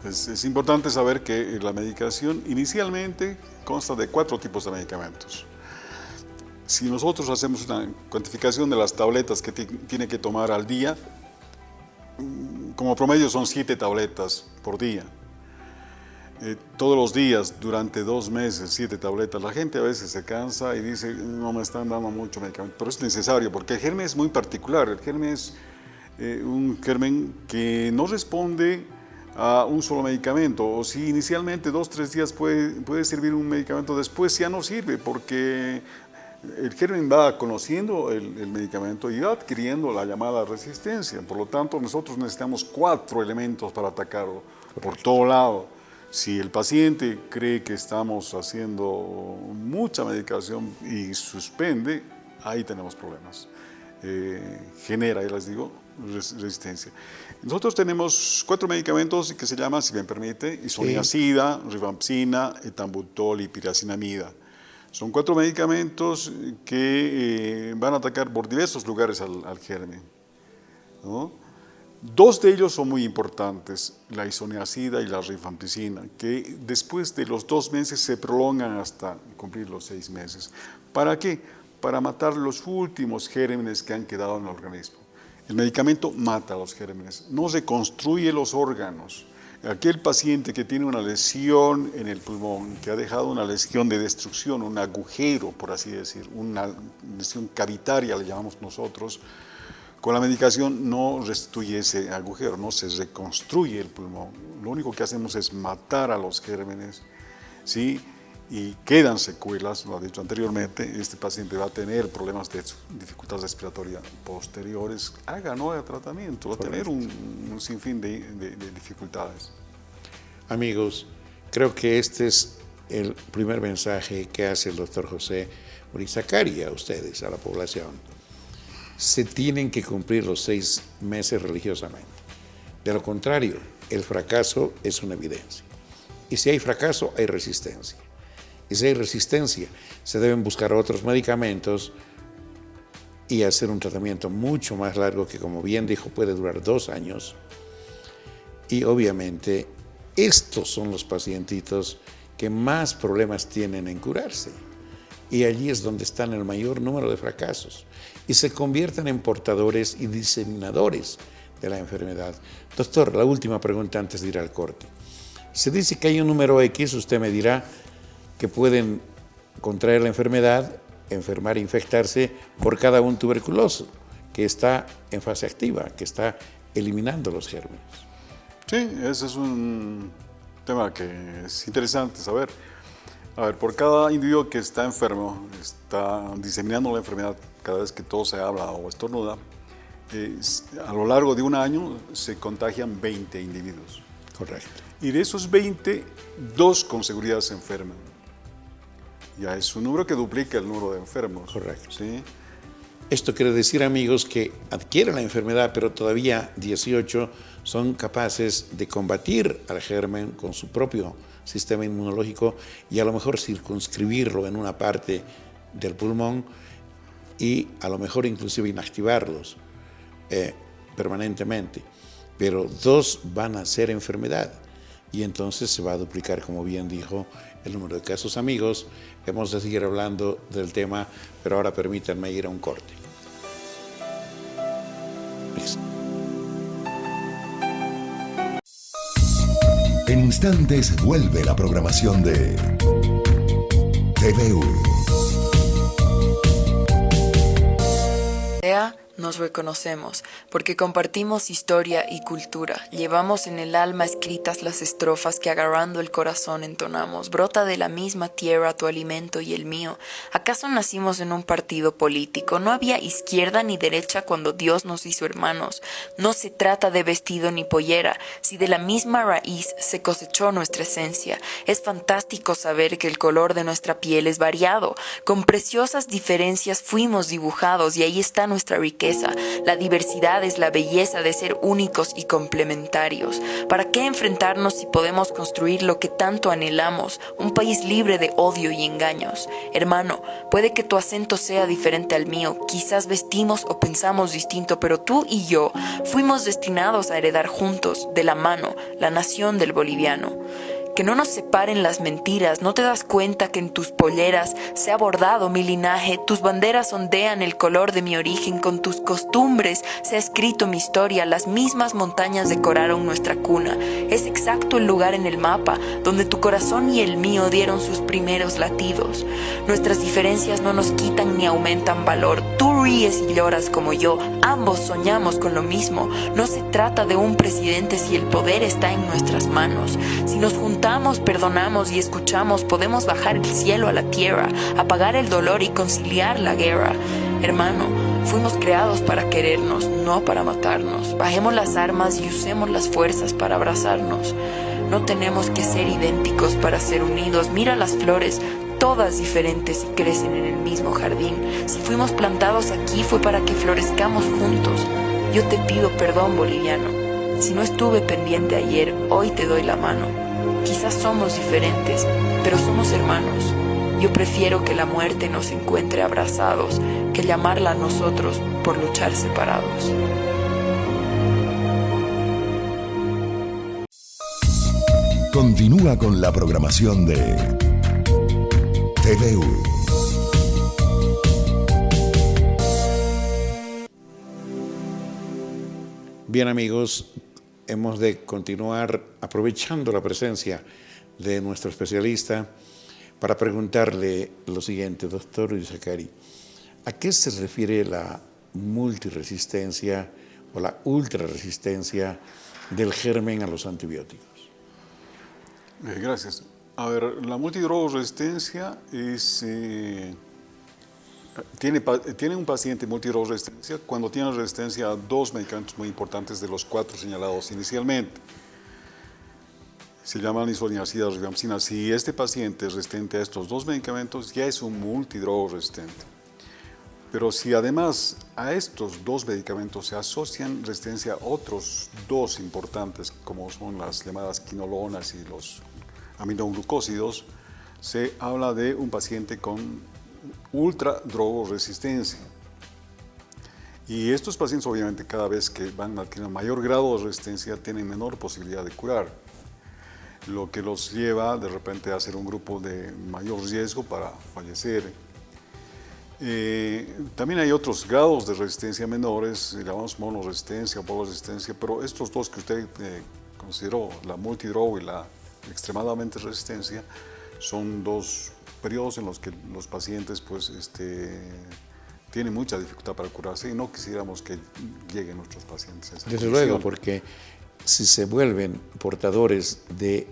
Es importante saber que la medicación inicialmente consta de 4 tipos de medicamentos. Si nosotros hacemos una cuantificación de las tabletas que tiene que tomar al día, como promedio son 7 tabletas por día. Todos los días, durante 2 meses, 7 tabletas. La gente a veces se cansa y dice, no me están dando mucho medicamento, pero es necesario porque el germen es muy particular. El germen es un germen que no responde a un solo medicamento, o si inicialmente 2 o 3 días puede servir un medicamento, después ya no sirve porque el germen va conociendo el medicamento y va adquiriendo la llamada resistencia. Por lo tanto, nosotros necesitamos 4 elementos para atacarlo por todo lado. Si el paciente cree que estamos haciendo mucha medicación y suspende, ahí tenemos problemas. Genera, ya les digo, resistencia. Nosotros tenemos 4 medicamentos que se llaman, si me permite, isoniazida, rifampicina, etambutol y piracinamida. Son 4 medicamentos que van a atacar por diversos lugares al germen, ¿no? 2 de ellos son muy importantes, la isoniazida y la rifampicina, que después de los 2 meses se prolongan hasta cumplir los 6 meses. ¿Para qué? Para matar los últimos gérmenes que han quedado en el organismo. El medicamento mata a los gérmenes, no reconstruye los órganos. Aquel paciente que tiene una lesión en el pulmón, que ha dejado una lesión de destrucción, un agujero, por así decir, una lesión cavitaria, le llamamos nosotros, con la medicación no restituye ese agujero, no se reconstruye el pulmón. Lo único que hacemos es matar a los gérmenes, ¿sí? Y quedan secuelas, lo he dicho anteriormente, este paciente va a tener problemas de dificultad respiratoria posteriores, haga o no haga tratamiento, va a tener un sinfín de dificultades. Amigos, creo que este es el primer mensaje que hace el doctor José Urizakari a ustedes, a la población. Se tienen que cumplir los 6 meses religiosamente. De lo contrario, el fracaso es una evidencia. Y si hay fracaso, hay resistencia. Y si hay resistencia, se deben buscar otros medicamentos y hacer un tratamiento mucho más largo que, como bien dijo, puede durar 2 años. Y obviamente, estos son los pacientitos que más problemas tienen en curarse. Y allí es donde están el mayor número de fracasos. Y se convierten en portadores y diseminadores de la enfermedad. Doctor, la última pregunta antes de ir al corte. Se dice que hay un número X, usted me dirá, que pueden contraer la enfermedad, enfermar e infectarse por cada un tuberculoso que está en fase activa, que está eliminando los gérmenes. Sí, ese es un tema que es interesante saber. A ver, por cada individuo que está enfermo, está diseminando la enfermedad cada vez que todo se habla o estornuda, a lo largo de un año se contagian 20 individuos. Correcto. Y de esos 20, 2 con seguridad se enferman. Ya es un número que duplica el número de enfermos. Correcto. ¿Sí? Esto quiere decir, amigos, que adquieren la enfermedad, pero todavía 18 son capaces de combatir al germen con su propio sistema inmunológico y a lo mejor circunscribirlo en una parte del pulmón y a lo mejor inclusive inactivarlos permanentemente. Pero 2 van a ser enfermedad y entonces se va a duplicar, como bien dijo, el número de casos. Amigos, hemos de seguir hablando del tema, pero ahora permítanme ir a un corte. En instantes vuelve la programación de TVU. Nos reconocemos, porque compartimos historia y cultura. Llevamos en el alma escritas las estrofas que agarrando el corazón entonamos. Brota de la misma tierra tu alimento y el mío. ¿Acaso nacimos en un partido político? No había izquierda ni derecha cuando Dios nos hizo hermanos. No se trata de vestido ni pollera, si de la misma raíz se cosechó nuestra esencia. Es fantástico saber que el color de nuestra piel es variado. Con preciosas diferencias fuimos dibujados y ahí está nuestra riqueza. La diversidad es la belleza de ser únicos y complementarios. ¿Para qué enfrentarnos si podemos construir lo que tanto anhelamos? Un país libre de odio y engaños. Hermano, puede que tu acento sea diferente al mío, quizás vestimos o pensamos distinto, pero tú y yo fuimos destinados a heredar juntos, de la mano, la nación del boliviano. Que no nos separen las mentiras, ¿no te das cuenta que en tus polleras se ha bordado mi linaje? Tus banderas ondean el color de mi origen, con tus costumbres se ha escrito mi historia, las mismas montañas decoraron nuestra cuna. Es exacto el lugar en el mapa donde tu corazón y el mío dieron sus primeros latidos. Nuestras diferencias no nos quitan ni aumentan valor. Tú ríes y lloras como yo, ambos soñamos con lo mismo. No se trata de un presidente si el poder está en nuestras manos. Si nos juntamos, perdonamos y escuchamos, podemos bajar el cielo a la tierra, apagar el dolor y conciliar la guerra. Hermano, fuimos creados para querernos, no para matarnos. Bajemos las armas y usemos las fuerzas para abrazarnos. No tenemos que ser idénticos para ser unidos. Mira las flores, todas diferentes y crecen en el mismo jardín. Si fuimos plantados aquí fue para que florezcamos juntos. Yo te pido perdón, boliviano. Si no estuve pendiente ayer, hoy te doy la mano. Quizás somos diferentes, pero somos hermanos. Yo prefiero que la muerte nos encuentre abrazados que llamarla a nosotros por luchar separados. Continúa con la programación de TVU. Bien, amigos, hemos de continuar aprovechando la presencia de nuestro especialista para preguntarle lo siguiente, doctor Urizakari. ¿A qué se refiere la multiresistencia o la ultrarresistencia del germen a los antibióticos? Gracias. A ver, la multidrogoresistencia es... Tiene un paciente multidrogoresistencia cuando tiene resistencia a 2 medicamentos muy importantes de los 4 señalados inicialmente. Se llaman isoniazida, ribamicina. Si este paciente es resistente a estos 2 medicamentos, ya es un multidrogorresistente. Pero si además a estos 2 medicamentos se asocian resistencia a otros 2 importantes, como son las llamadas quinolonas y los aminoglucósidos, se habla de un paciente con ultradrogoresistencia. Y estos pacientes, obviamente, cada vez que van adquiriendo mayor grado de resistencia, tienen menor posibilidad de curar, lo que los lleva de repente a ser un grupo de mayor riesgo para fallecer. También hay otros grados de resistencia menores, llamamos monoresistencia o poliresistencia, pero estos 2 que usted consideró, la multidrogo y la extremadamente resistencia, son 2 periodos en los que los pacientes pues, tienen mucha dificultad para curarse y no quisiéramos que lleguen nuestros pacientes a esa Desde condición. luego, porque si se vuelven portadores de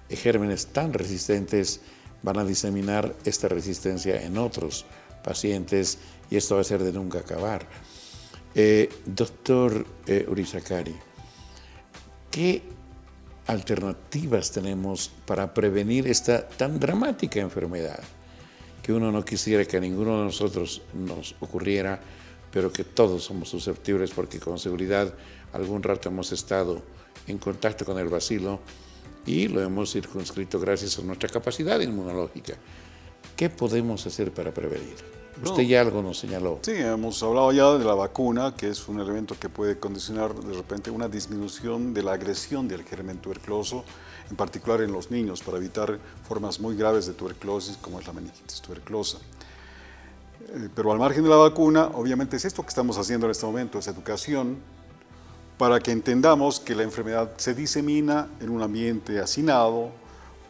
gérmenes tan resistentes, van a diseminar esta resistencia en otros pacientes y esto va a ser de nunca acabar. Doctor Urizakari, ¿qué alternativas tenemos para prevenir esta tan dramática enfermedad que uno no quisiera que a ninguno de nosotros nos ocurriera, pero que todos somos susceptibles porque con seguridad algún rato hemos estado en contacto con el bacilo y lo hemos circunscrito gracias a nuestra capacidad inmunológica? ¿Qué podemos hacer para prevenir? Usted ya algo nos señaló. Sí, hemos hablado ya de la vacuna, que es un elemento que puede condicionar de repente una disminución de la agresión del germen tuberculoso, en particular en los niños, para evitar formas muy graves de tuberculosis, como es la meningitis tuberculosa. Pero al margen de la vacuna, obviamente es esto que estamos haciendo en este momento, es educación, para que entendamos que la enfermedad se disemina en un ambiente hacinado,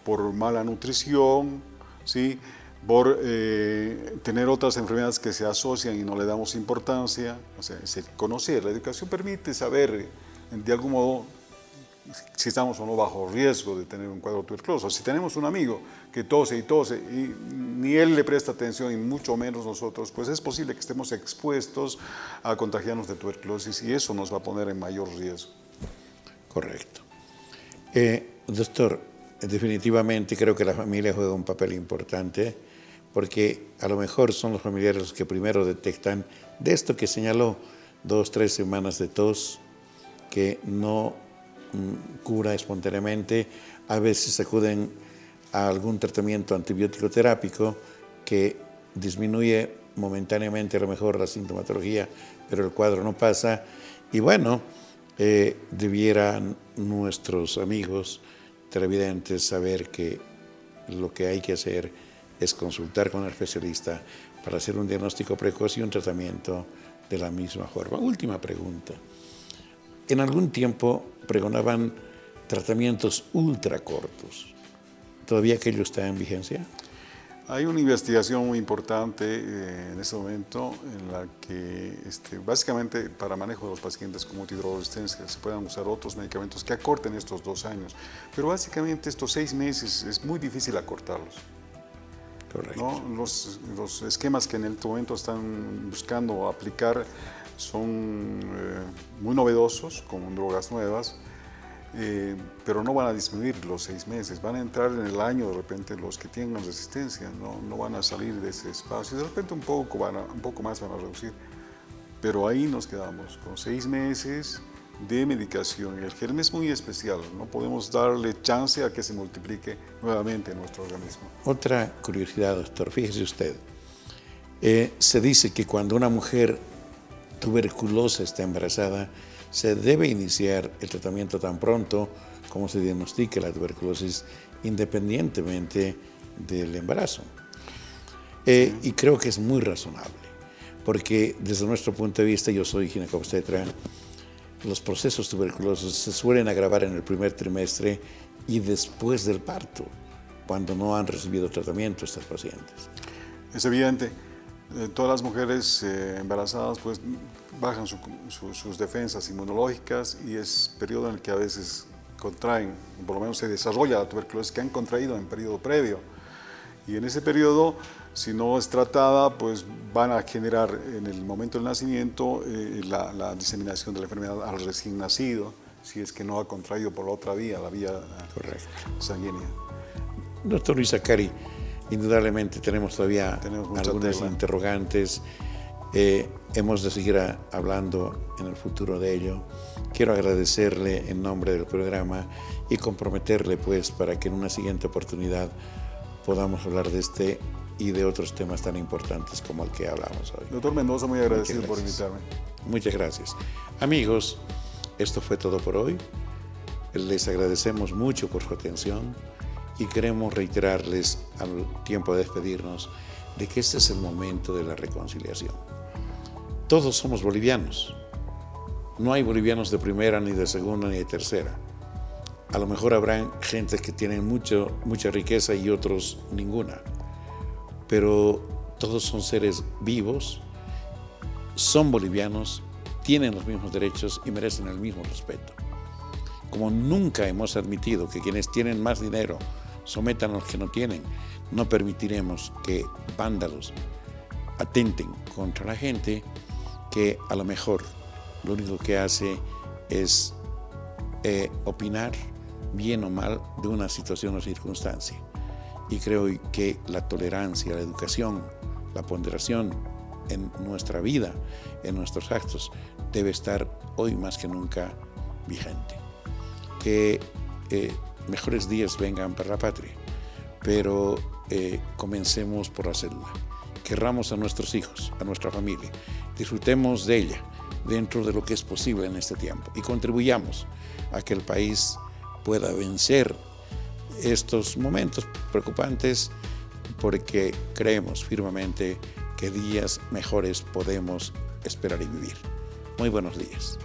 por mala nutrición, ¿sí?, por tener otras enfermedades que se asocian y no le damos importancia. O sea, es conocer. La educación permite saber, de algún modo, si estamos o no bajo riesgo de tener un cuadro tuberculoso. Si tenemos un amigo que tose y ni él le presta atención y mucho menos nosotros, pues es posible que estemos expuestos a contagiarnos de tuberculosis y eso nos va a poner en mayor riesgo. Correcto. Doctor, definitivamente creo que la familia juega un papel importante, porque a lo mejor son los familiares los que primero detectan de esto que señaló, 2 o 3 semanas de tos que no cura espontáneamente. A veces acuden a algún tratamiento antibiótico terápico que disminuye momentáneamente a lo mejor la sintomatología, pero el cuadro no pasa. Y bueno, debieran nuestros amigos televidentes saber que lo que hay que hacer es consultar con el especialista para hacer un diagnóstico precoz y un tratamiento de la misma forma. Última pregunta. En algún tiempo pregonaban tratamientos ultra cortos. ¿Todavía aquello está en vigencia? Hay una investigación muy importante en este momento en la que básicamente para manejo de los pacientes con multidrogaresistencia se puedan usar otros medicamentos que acorten estos 2 años, pero básicamente estos 6 meses es muy difícil acortarlos. Correcto. ¿No? Los esquemas que en este momento están buscando aplicar son muy novedosos, con drogas nuevas, pero no van a disminuir los 6 meses, van a entrar en el año de repente los que tengan resistencia, no van a salir de ese espacio, de repente un poco más van a reducir, pero ahí nos quedamos con 6 meses de medicación. El germen es muy especial, no podemos darle chance a que se multiplique nuevamente en nuestro organismo. Otra curiosidad, doctor, fíjese usted, se dice que cuando una mujer tuberculosa está embarazada, se debe iniciar el tratamiento tan pronto como se diagnostique la tuberculosis, independientemente del embarazo. Y creo que es muy razonable, porque desde nuestro punto de vista, yo soy ginecobstetra, los procesos tuberculosos se suelen agravar en el primer trimestre y después del parto, cuando no han recibido tratamiento estas pacientes. Es evidente, todas las mujeres embarazadas pues bajan sus defensas inmunológicas y es periodo en el que a veces contraen, por lo menos se desarrolla la tuberculosis que han contraído en periodo previo. Y en ese periodo, si no es tratada, pues van a generar en el momento del nacimiento la diseminación de la enfermedad al recién nacido, si es que no ha contraído por la otra vía, la vía sanguínea. Doctor Luis Zacari, indudablemente tenemos todavía algunas interrogantes. Hemos de seguir hablando en el futuro de ello. Quiero agradecerle en nombre del programa y comprometerle pues para que en una siguiente oportunidad podamos hablar de este y de otros temas tan importantes como el que hablamos hoy. Doctor Mendoza, muy agradecido por invitarme. Muchas gracias. Amigos, esto fue todo por hoy. Les agradecemos mucho por su atención y queremos reiterarles al tiempo de despedirnos de que este es el momento de la reconciliación. Todos somos bolivianos. No hay bolivianos de primera, ni de segunda, ni de tercera. A lo mejor habrán gentes que tienen mucha riqueza y otros ninguna. Pero todos son seres vivos, son bolivianos, tienen los mismos derechos y merecen el mismo respeto. Como nunca hemos admitido que quienes tienen más dinero sometan a los que no tienen, no permitiremos que vándalos atenten contra la gente que a lo mejor lo único que hace es opinar bien o mal de una situación o circunstancia. Y creo que la tolerancia, la educación, la ponderación en nuestra vida, en nuestros actos, debe estar hoy más que nunca vigente. Que mejores días vengan para la patria, pero comencemos por hacerla. querramos a nuestros hijos, a nuestra familia. Disfrutemos de ella dentro de lo que es posible en este tiempo y contribuyamos a que el país pueda vencer estos momentos preocupantes, porque creemos firmemente que días mejores podemos esperar y vivir. Muy buenos días.